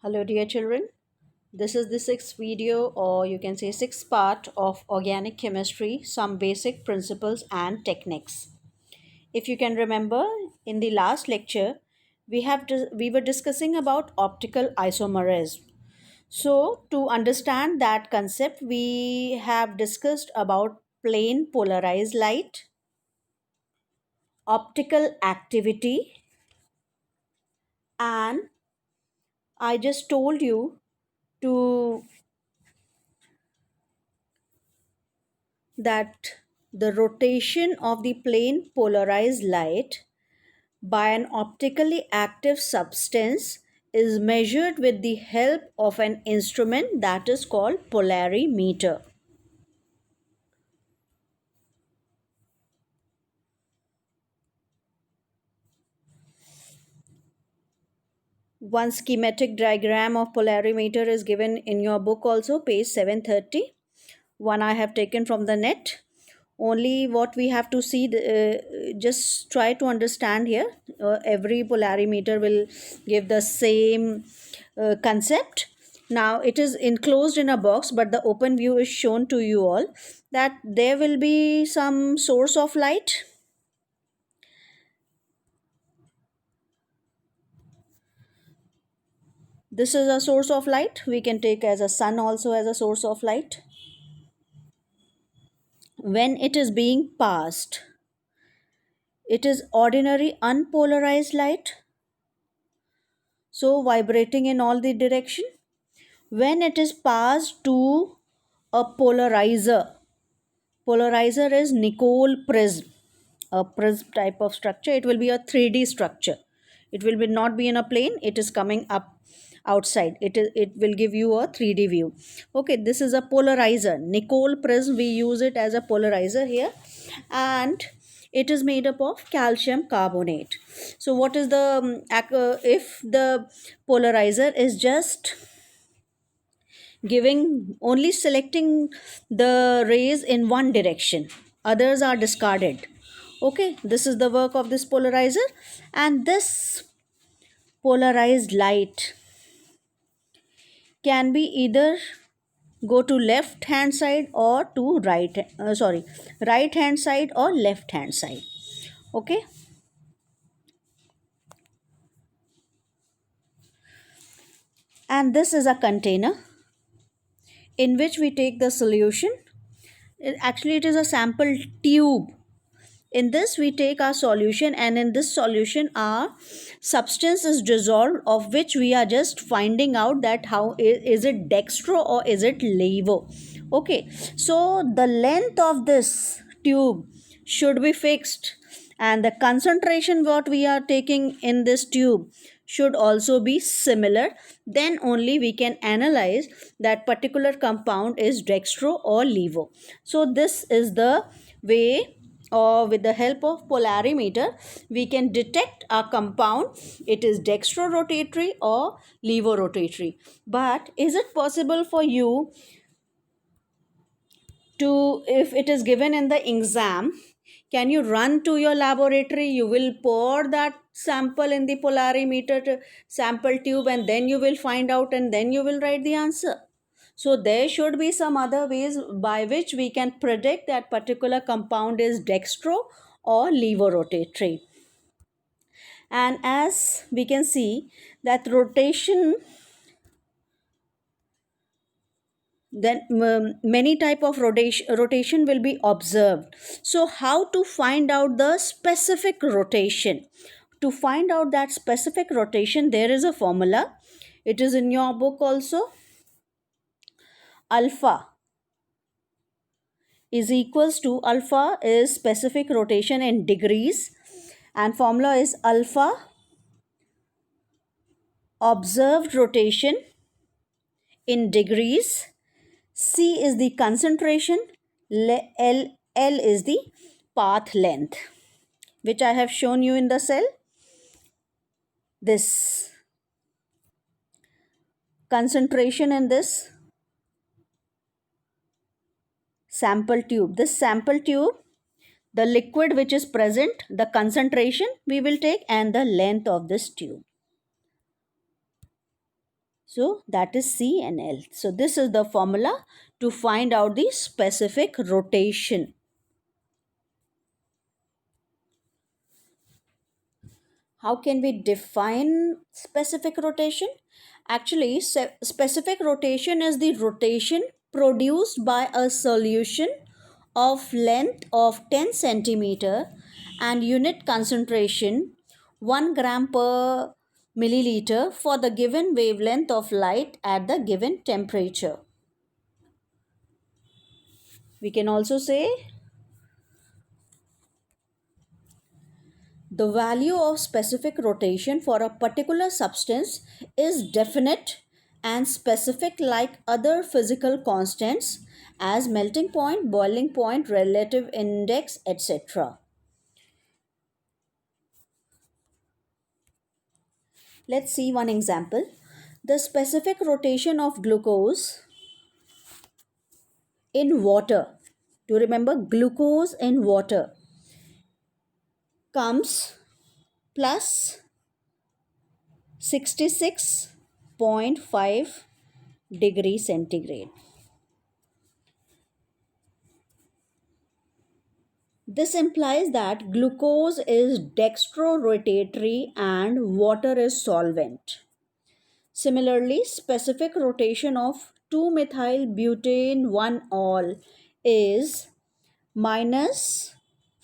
Hello, dear children. This is the sixth video, or you can say sixth part of organic chemistry, some basic principles and techniques. If you can remember, in the last lecture, we were discussing about optical isomerism. So, to understand that concept, we have discussed about plane polarized light, optical activity, and I just told you to that the rotation of the plane polarized light by an optically active substance is measured with the help of an instrument that is called polarimeter. One schematic diagram of polarimeter is given in your book also, page 730. One I have taken from the net. Only what we have to see, just try to understand here. Every polarimeter will give the same concept. Now it is enclosed in a box, but the open view is shown to you all, that there will be some source of light. This is a source of light. We can take as a sun also as a source of light. When it is being passed, it is ordinary unpolarized light, so vibrating in all the direction. When it is passed to a polarizer is Nicol prism, a prism type of structure. It will be a 3D structure. It will be not be in a plane. It is coming up outside. It will give you a 3D view. Okay, this is a polarizer. Nicol prism, we use it as a polarizer here, and it is made up of calcium carbonate. So what is the if the polarizer is just giving, only selecting the rays in one direction, others are discarded. Okay, this is the work of this polarizer, and this polarized light can be either go to left hand side or to right hand side or left hand side. Okay, and this is a container in which we take the solution. Actually, it is a sample tube. In this, we take our solution, and in this solution, our substance is dissolved, of which we are just finding out that how is it dextro or is it levo. Okay, so the length of this tube should be fixed, and the concentration what we are taking in this tube should also be similar. Then only we can analyze that particular compound is dextro or levo. So this is the way, or with the help of polarimeter, we can detect a compound, it is dextrorotatory or levorotatory. But is it possible for you to, if it is given in the exam, can you run to your laboratory, you will pour that sample in the polarimeter sample tube, and then you will find out, and then you will write the answer? So there should be some other ways by which we can predict that particular compound is dextro or levorotatory. And as we can see that rotation, then many type of rotation will be observed. So how to find out the specific rotation? To find out that specific rotation, there is a formula. It is in your book also. Alpha is equals to, alpha is specific rotation in degrees, and formula is alpha observed rotation in degrees, c is the concentration, L is the path length, which I have shown you in the cell. This concentration in this sample tube, the liquid which is present, the concentration we will take, and the length of this tube. So that is C and L. So this is the formula to find out the specific rotation. How can we define specific rotation? Actually, specific rotation is the rotation produced by a solution of length of 10 centimeter and unit concentration 1 gram per milliliter for the given wavelength of light at the given temperature. We can also say the value of specific rotation for a particular substance is definite and specific like other physical constants as melting point, boiling point, relative index, etc. Let's see one example. The specific rotation of glucose in water. Do you remember glucose in water comes plus 66.5 degree centigrade. This implies that glucose is dextrorotatory and water is solvent. Similarly, specific rotation of 2-methyl-butane 1-ol is minus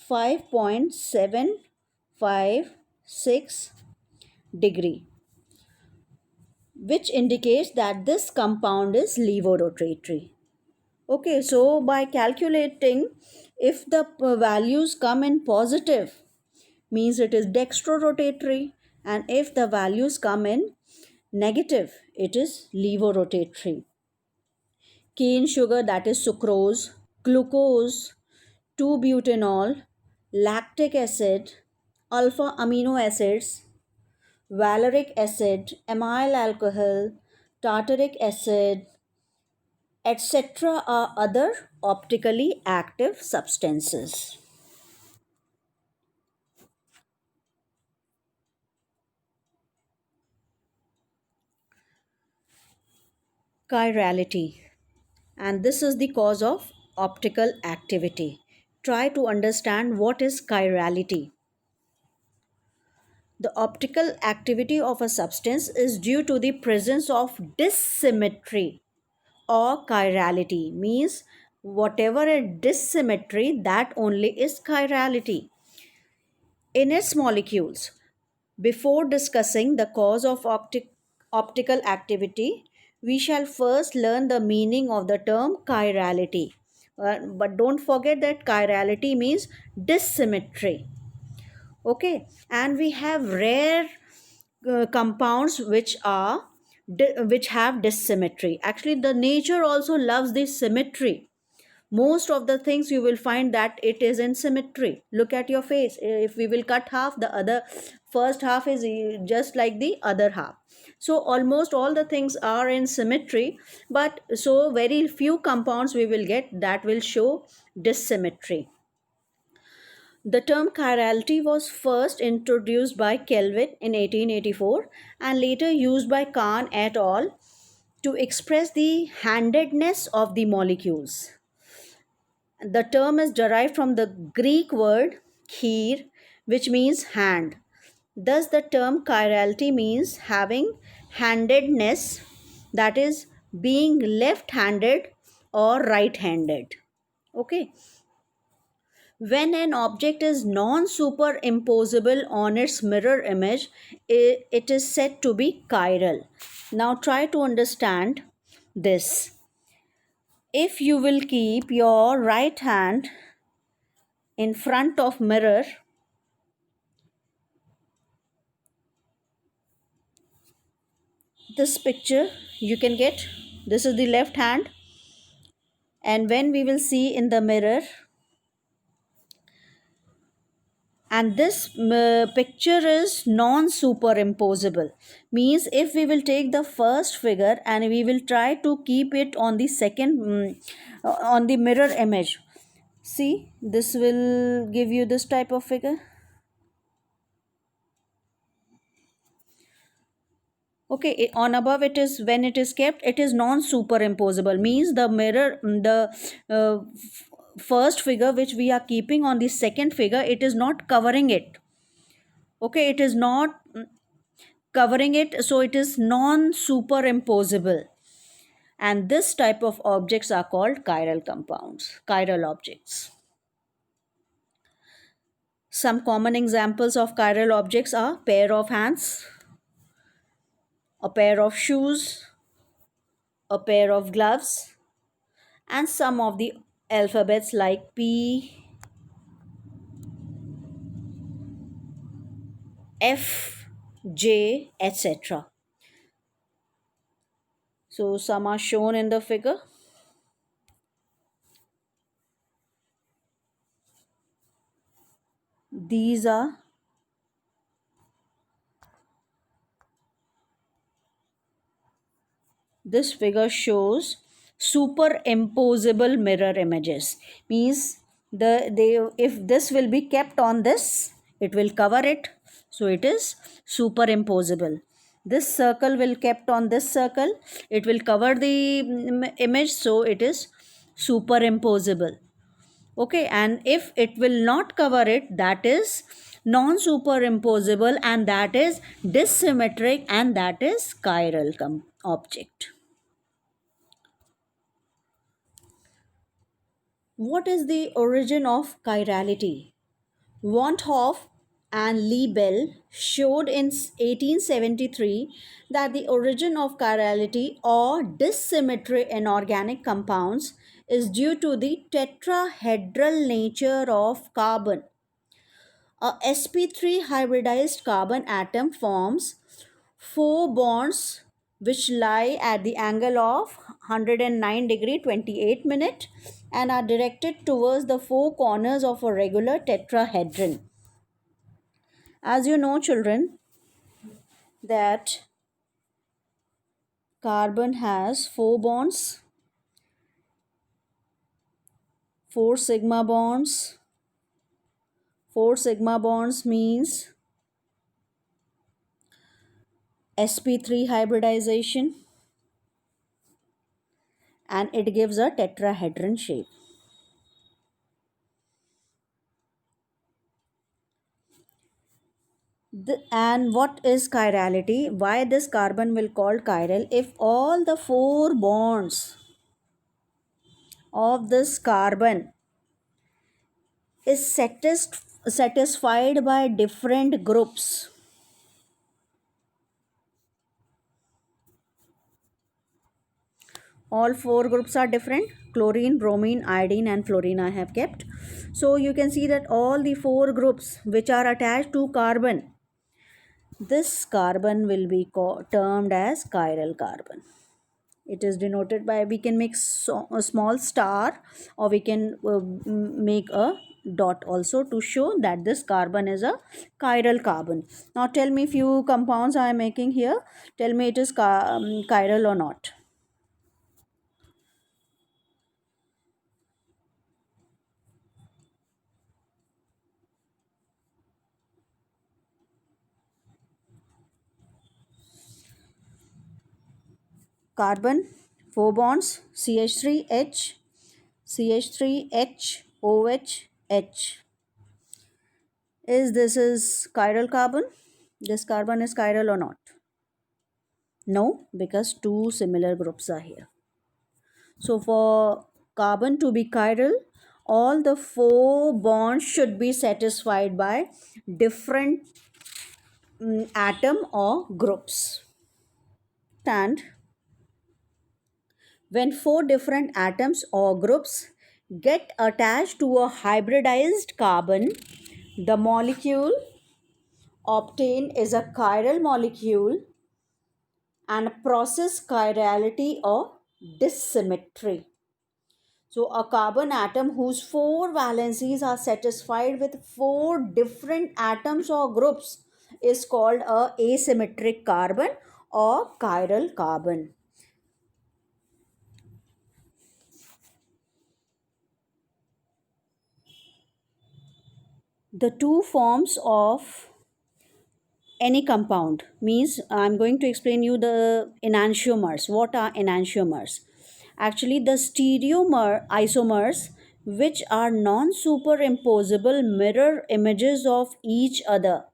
5.756 degree, which indicates that this compound is levorotatory. Okay, so by calculating, if the values come in positive, means it is dextrorotatory, and if the values come in negative, it is levorotatory. Cane sugar, that is sucrose, glucose, 2-butanol, lactic acid, alpha amino acids, valeric acid, amyl alcohol, tartaric acid, etc. are other optically active substances. Chirality, and this is the cause of optical activity. Try to understand what is chirality. The optical activity of a substance is due to the presence of dissymmetry or chirality, means whatever a dissymmetry, that only is chirality in its molecules. Before discussing the cause of optical activity, we shall first learn the meaning of the term chirality. But don't forget that chirality means dissymmetry. Okay, and we have rare compounds which have dissymmetry. Actually, the nature also loves this symmetry. Most of the things you will find that it is in symmetry. Look at your face. If we will cut half, the other first half is just like the other half. So almost all the things are in symmetry, but so very few compounds we will get that will show dissymmetry. The term chirality was first introduced by Kelvin in 1884 and later used by Kahn et al. To express the handedness of the molecules. The term is derived from the Greek word chir, which means hand. Thus, the term chirality means having handedness, that is, being left handed or right handed. Okay. When an object is non superimposable on its mirror image, it is said to be chiral. Now, try to understand this. If you will keep your right hand in front of mirror, this picture you can get, this is the left hand, and when we will see in the mirror, and this picture is non superimposable, means if we will take the first figure and we will try to keep it on the second on the mirror image, see, this will give you this type of figure. Okay, on above it is, when it is kept, it is non superimposable, means the mirror, the first figure which we are keeping on the second figure, it is not covering it. Okay, it is not covering it, so it is non superimposable. And this type of objects are called chiral compounds, chiral objects. Some common examples of chiral objects are pair of hands, a pair of shoes, a pair of gloves, and some of the alphabets like P, F, J, etc. So some are shown in the figure. These are This figure shows superimposable mirror images. Means if this will be kept on this, it will cover it. So it is superimposable. This circle will kept on this circle, it will cover the image, so it is superimposable. Okay, and if it will not cover it, that is non superimposable, and that is dissymmetric, and that is chiral object. What is the origin of chirality? Van 't Hoff and Liebel showed in 1873 that the origin of chirality or dissymmetry in organic compounds is due to the tetrahedral nature of carbon. A sp3 hybridized carbon atom forms four bonds which lie at the angle of 109 degree 28 minute and are directed towards the four corners of a regular tetrahedron. As you know, children, that carbon has four bonds, four sigma bonds. Four sigma bonds means sp3 hybridization, and it gives a tetrahedron shape. And what is chirality? Why this carbon will called chiral? If all the four bonds of this carbon is satisfied by different groups, all four groups are different: chlorine, bromine, iodine, and fluorine I have kept. So you can see that all the four groups which are attached to carbon, this carbon will be termed as chiral carbon. It is denoted by, we can make a small star, or we can make a dot also to show that this carbon is a chiral carbon. Now tell me, few compounds I am making here, tell me it is chiral or not. Carbon, four bonds, CH3H, CH3H, OH, H. Is chiral carbon? This carbon is chiral or not? No, because two similar groups are here. So for carbon to be chiral, all the four bonds should be satisfied by different atom or groups. And when four different atoms or groups get attached to a hybridized carbon, the molecule obtained is a chiral molecule and process chirality or dissymmetry. So, a carbon atom whose four valencies are satisfied with four different atoms or groups is called a asymmetric carbon or chiral carbon. The two forms of any compound. Means I'm going to explain you the enantiomers. What are enantiomers? Actually, the stereomer isomers, which are non-superimposable mirror images of each other,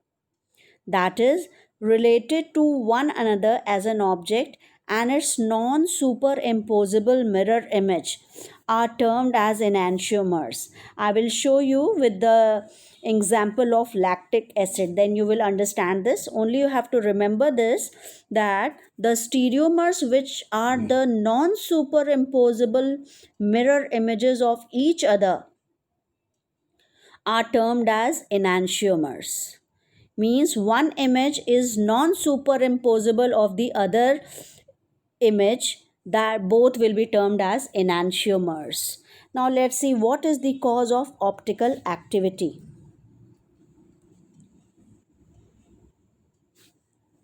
that is related to one another as an object, and its non superimposable mirror image, are termed as enantiomers. I will show you with the example of lactic acid, then you will understand this. Only you have to remember this, that the stereomers, which are the non superimposable mirror images of each other, are termed as enantiomers. Means one image is non superimposable of the other image, that both will be termed as enantiomers. Now let's see what is the cause of optical activity.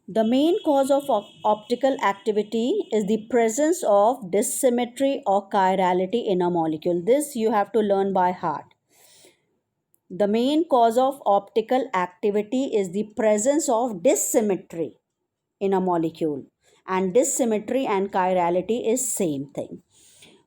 The main cause of optical activity is the presence of dissymmetry or chirality in a molecule. This you have to learn by heart. The main cause of optical activity is the presence of dissymmetry in a molecule, and dissymmetry and chirality is same thing.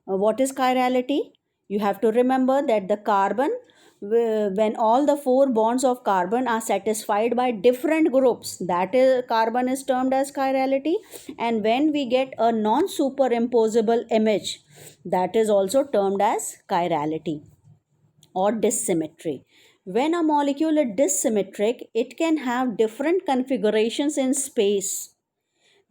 What is chirality? You have to remember that the carbon, when all the four bonds of carbon are satisfied by different groups, that is carbon is termed as chirality. And when we get a non superimposable image, that is also termed as chirality or dissymmetry. When a molecule is dissymmetric, it can have different configurations in space.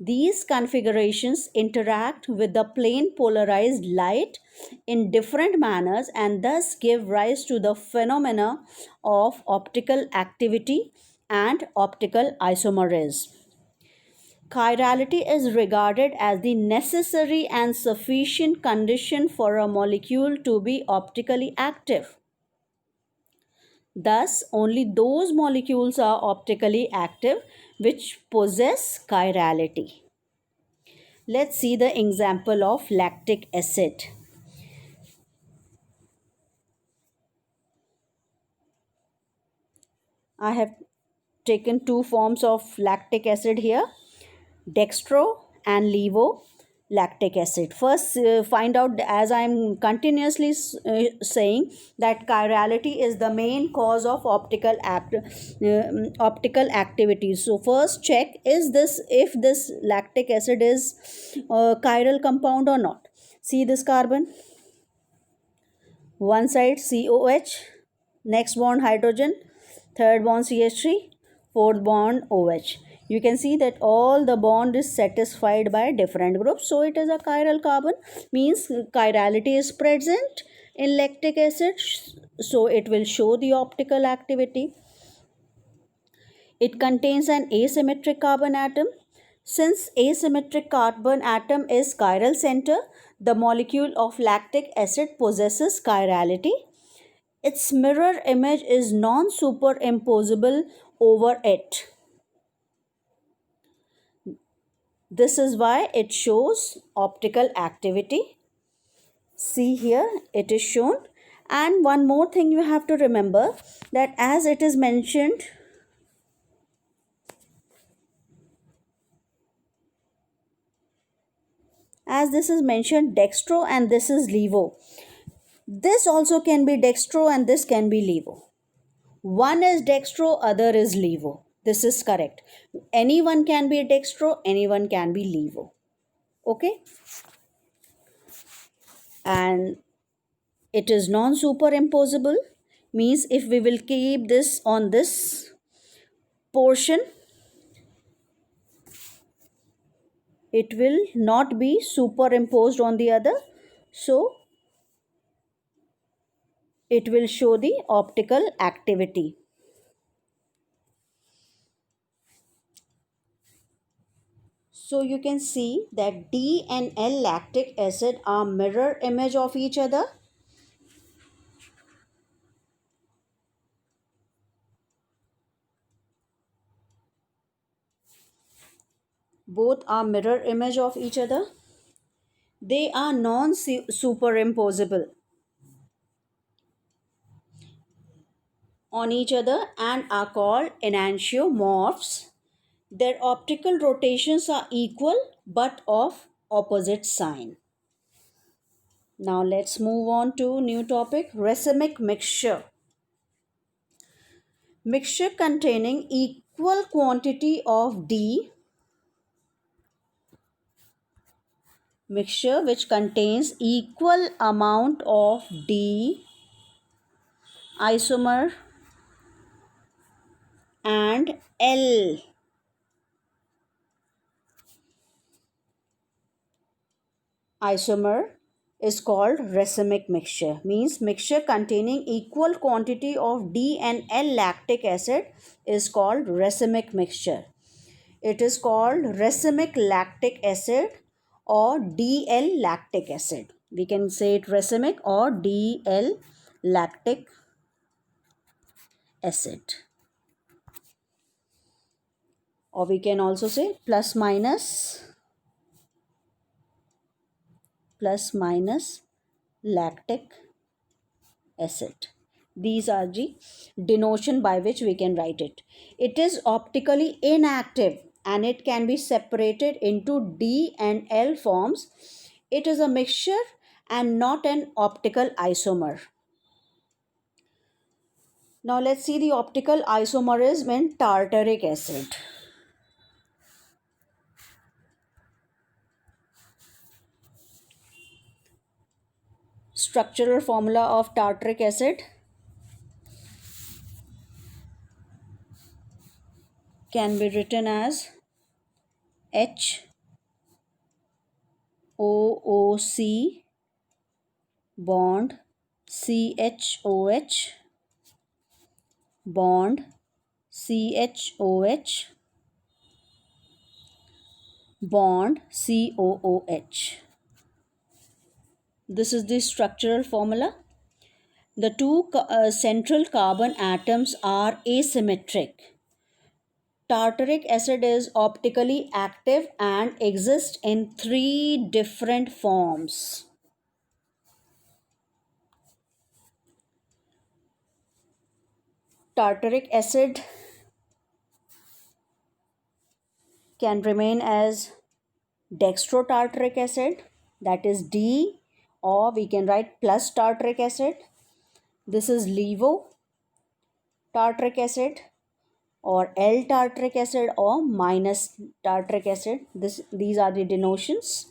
These configurations interact with the plane polarized light in different manners and thus give rise to the phenomena of optical activity and optical isomerism. Chirality is regarded as the necessary and sufficient condition for a molecule to be optically active. Thus, only those molecules are optically active which possess chirality. Let's see the example of lactic acid. I have taken two forms of lactic acid here, dextro and levo lactic acid. First, find out, as I am continuously saying, that chirality is the main cause of optical activity. So first check, is this, if this lactic acid is a chiral compound or not. See this carbon, one side COH, next bond hydrogen, third bond CH3, fourth bond OH. You can see that all the bond is satisfied by different groups, so it is a chiral carbon. Means chirality is present in lactic acid, so it will show the optical activity. It contains an asymmetric carbon atom. Since asymmetric carbon atom is chiral center, the molecule of lactic acid possesses chirality. Its mirror image is non superimposable over it. This is why it shows optical activity. See here, it is shown. And one more thing you have to remember, that as it is mentioned, as this is mentioned dextro and this is levo, this also can be dextro and this can be levo. One is dextro, other is levo. This is correct. Anyone can be dextro, anyone can be levo. Okay? And it is non superimposable, means if we will keep this on this portion, it will not be superimposed on the other, so it will show the optical activity. So you can see that D and L lactic acid are mirror image of each other. Both are mirror image of each other. They are non superimposable on each other and are called enantiomorphs. Their optical rotations are equal but of opposite sign. Now let's move on to new topic, racemic mixture. Mixture containing equal quantity of D, mixture which contains equal amount of D isomer and L isomer is called racemic mixture. Means mixture containing equal quantity of D and L lactic acid is called racemic mixture. It is called racemic lactic acid or DL lactic acid. We can say it racemic or DL lactic acid. Or we can also say plus minus lactic acid. These are the denotation by which we can write it. It is optically inactive and it can be separated into D and L forms. It is a mixture and not an optical isomer. Now let's see the optical isomerism in tartaric acid. Structural formula of tartaric acid can be written as HOOC bond CHOH bond CHOH bond COOH. This is the structural formula. The two central carbon atoms are asymmetric. Tartaric acid is optically active and exists in three different forms. Tartaric acid can remain as dextrotartaric acid, that is D, or we can write plus tartaric acid. This is levotartaric acid or L-tartaric acid or minus tartaric acid. These are the denotions.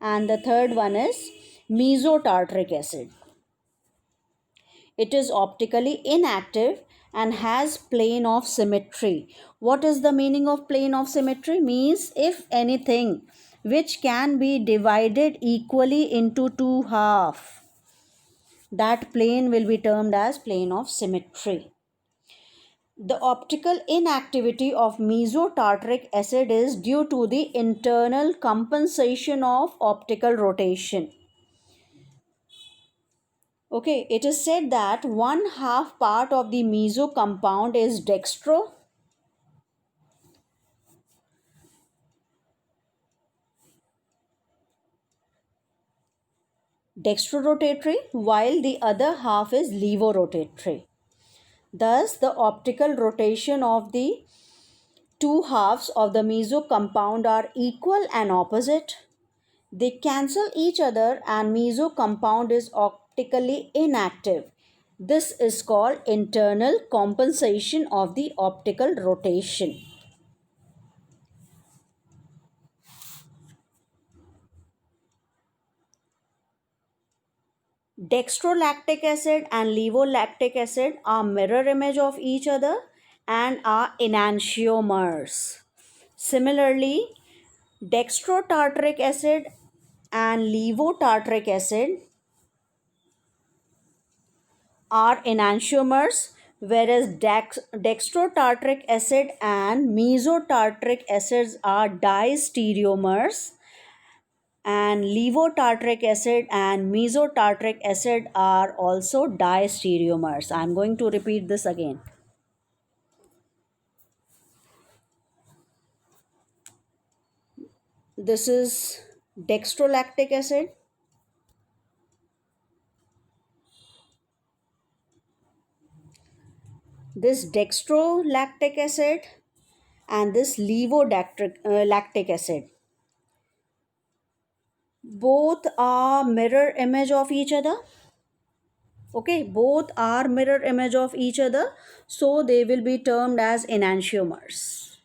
And the third one is mesotartaric acid. It is optically inactive and has plane of symmetry. What is the meaning of plane of symmetry? Means if anything which can be divided equally into two halves, that plane will be termed as plane of symmetry. The optical inactivity of mesotartaric acid is due to the internal compensation of optical rotation. Okay, it is said that 1/2 part of the meso compound is dextrorotatory while the other half is levorotatory. Thus, the optical rotation of the two halves of the meso compound are equal and opposite. They cancel each other and meso compound is optically inactive. This is called internal compensation of the optical rotation. Dextrolactic acid and levolactic acid are mirror image of each other and are enantiomers. Similarly, dextrotartaric acid and levotartaric acid are enantiomers, whereas dextrotartaric acid and mesotartaric acids are distereomers, and levotartaric acid and mesotartaric acid are also distereomers. I am going to repeat this again. This is dextrolactic acid. This dextrolactic acid and this levotactic acid. Both are mirror image of each other. Okay, both are mirror image of each other, so they will be termed as enantiomers.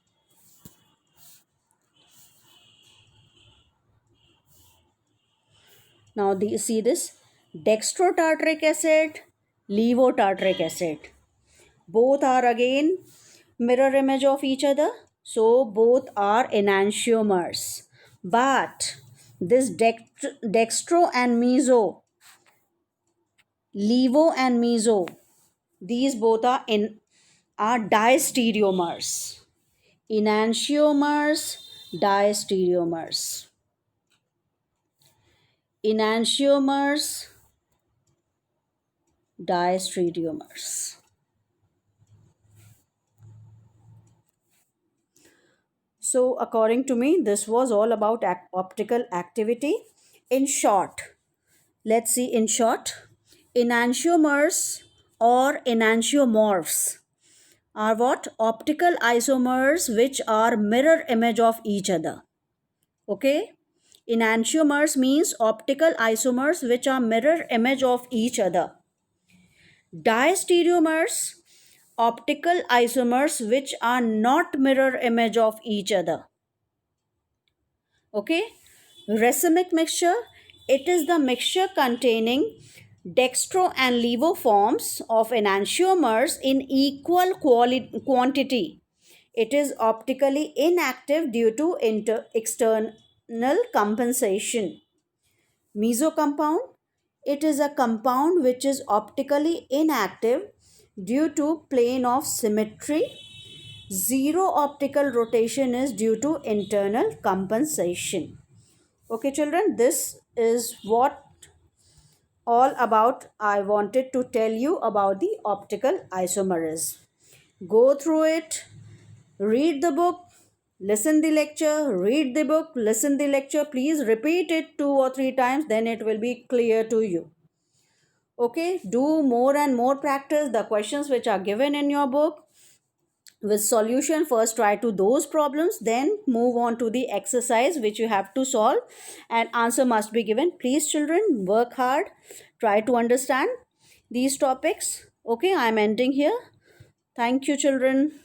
Now see this, dextrotartaric acid, levotartaric acid. Both are again mirror image of each other, so both are enantiomers. But this dextro and meso, levo and meso, these both are diastereomers. Enantiomers, diastereomers. Enantiomers, diastereomers. So, according to me, this was all about optical activity. In short, let's see in short, enantiomers or enantiomorphs are what? Optical isomers which are mirror image of each other. Okay? Enantiomers means optical isomers which are mirror image of each other. Diastereomers, optical isomers which are not mirror image of each other. Okay, racemic mixture, it is the mixture containing dextro and levo forms of enantiomers in equal quantity. It is optically inactive due to external compensation. Meso compound, it is a compound which is optically inactive due to plane of symmetry. Zero optical rotation is due to internal compensation. Okay, children, this is what all about I wanted to tell you about the optical isomerism. Go through it, read the book, listen the lecture, read the book, listen the lecture. Please repeat it 2 or 3 times, then it will be clear to you. Okay, do more and more practice the questions which are given in your book with solution. First try to those problems, then move on to the exercise which you have to solve, and answer must be given. Please children, work hard, try to understand these topics. Okay, I am ending here. Thank you children.